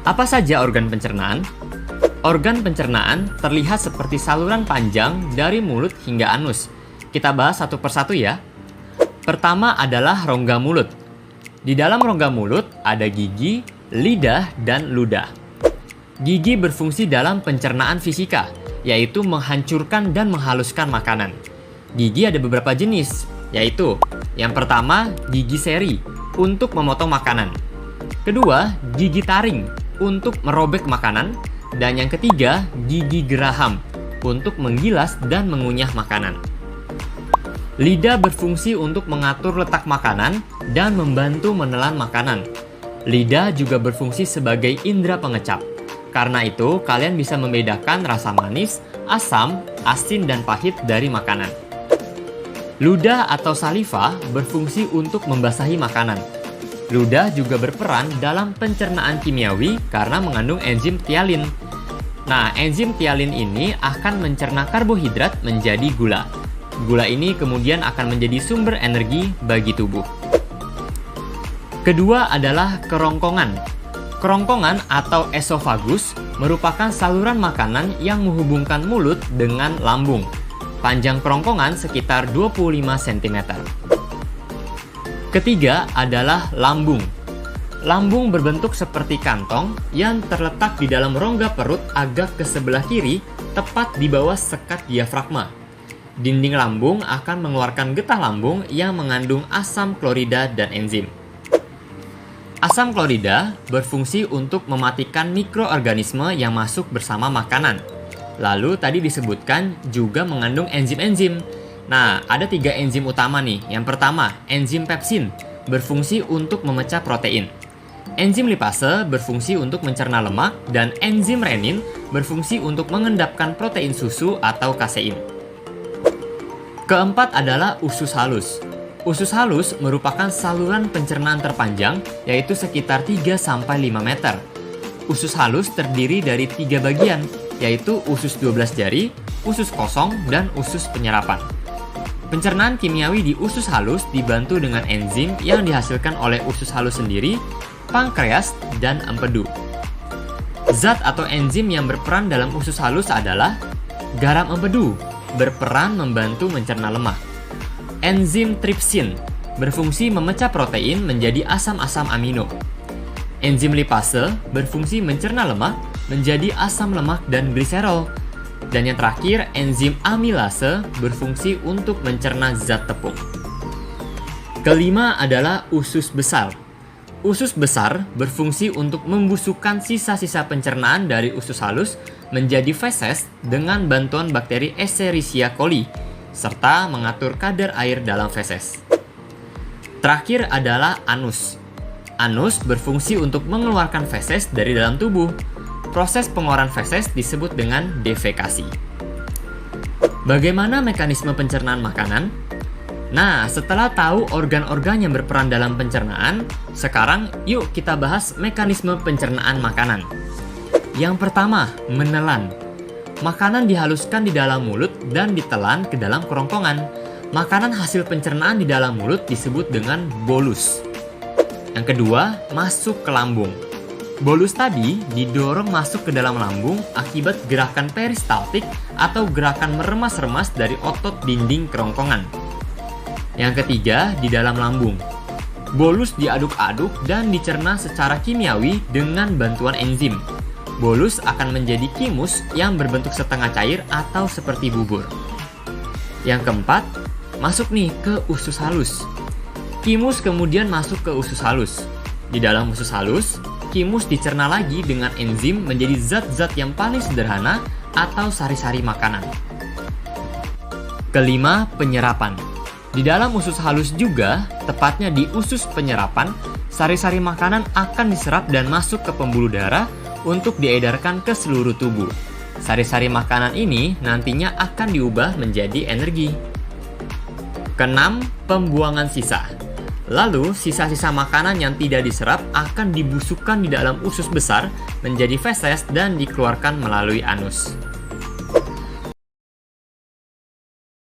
Apa saja organ pencernaan? Organ pencernaan terlihat seperti saluran panjang dari mulut hingga anus. Kita bahas satu persatu ya. Pertama adalah rongga mulut. Di dalam rongga mulut ada gigi, lidah, dan ludah. Gigi berfungsi dalam pencernaan fisika, yaitu menghancurkan dan menghaluskan makanan. Gigi ada beberapa jenis, yaitu yang pertama, gigi seri untuk memotong makanan. Kedua, gigi taring untuk merobek makanan. Dan yang ketiga, gigi geraham untuk menggilas dan mengunyah makanan. Lidah berfungsi untuk mengatur letak makanan dan membantu menelan makanan. Lidah juga berfungsi sebagai indera pengecap. Karena itu, kalian bisa membedakan rasa manis, asam, asin, dan pahit dari makanan. Ludah atau saliva berfungsi untuk membasahi makanan. Ludah juga berperan dalam pencernaan kimiawi karena mengandung enzim tialin. Nah, enzim tialin ini akan mencerna karbohidrat menjadi gula. Gula ini kemudian akan menjadi sumber energi bagi tubuh. Kedua adalah kerongkongan. Kerongkongan atau esofagus merupakan saluran makanan yang menghubungkan mulut dengan lambung. Panjang kerongkongan sekitar 25 cm. Ketiga adalah lambung. Lambung berbentuk seperti kantong yang terletak di dalam rongga perut agak ke sebelah kiri, tepat di bawah sekat diafragma. Dinding lambung akan mengeluarkan getah lambung yang mengandung asam klorida dan enzim. Asam klorida berfungsi untuk mematikan mikroorganisme yang masuk bersama makanan. Lalu tadi disebutkan juga mengandung enzim-enzim. Nah, ada 3 enzim utama nih. Yang pertama, enzim pepsin berfungsi untuk memecah protein. Enzim lipase berfungsi untuk mencerna lemak, dan enzim renin berfungsi untuk mengendapkan protein susu atau kasein. Keempat adalah usus halus. Usus halus merupakan saluran pencernaan terpanjang, yaitu sekitar 3-5 meter. Usus halus terdiri dari 3 bagian, yaitu usus 12 jari, usus kosong, dan usus penyerapan. Pencernaan kimiawi di usus halus dibantu dengan enzim yang dihasilkan oleh usus halus sendiri, pankreas, dan empedu. Zat atau enzim yang berperan dalam usus halus adalah garam empedu, berperan membantu mencerna lemak. Enzim tripsin berfungsi memecah protein menjadi asam-asam amino. Enzim lipase berfungsi mencerna lemak menjadi asam lemak dan gliserol. Dan yang terakhir, enzim amilase berfungsi untuk mencerna zat tepung. Kelima adalah usus besar. Usus besar berfungsi untuk membusukkan sisa-sisa pencernaan dari usus halus menjadi feses dengan bantuan bakteri Escherichia coli, serta mengatur kadar air dalam feses. Terakhir adalah anus. Anus berfungsi untuk mengeluarkan feses dari dalam tubuh. Proses pengeluaran feses disebut dengan defekasi. Bagaimana mekanisme pencernaan makanan? Nah, setelah tahu organ-organ yang berperan dalam pencernaan, sekarang yuk kita bahas mekanisme pencernaan makanan. Yang pertama, menelan. Makanan dihaluskan di dalam mulut dan ditelan ke dalam kerongkongan. Makanan hasil pencernaan di dalam mulut disebut dengan bolus. Yang kedua, masuk ke lambung. Bolus tadi didorong masuk ke dalam lambung akibat gerakan peristaltik atau gerakan meremas-remas dari otot dinding kerongkongan. Yang ketiga, di dalam lambung. Bolus diaduk-aduk dan dicerna secara kimiawi dengan bantuan enzim. Bolus akan menjadi kimus yang berbentuk setengah cair atau seperti bubur. Yang keempat, masuk nih ke usus halus. Kimus kemudian masuk ke usus halus. Di dalam usus halus, kimus dicerna lagi dengan enzim menjadi zat-zat yang paling sederhana atau sari-sari makanan. Kelima, penyerapan. Di dalam usus halus juga, tepatnya di usus penyerapan, sari-sari makanan akan diserap dan masuk ke pembuluh darah untuk diedarkan ke seluruh tubuh. Sari-sari makanan ini nantinya akan diubah menjadi energi. Keenam, pembuangan sisa. Lalu, sisa-sisa makanan yang tidak diserap akan dibusukkan di dalam usus besar menjadi feses dan dikeluarkan melalui anus.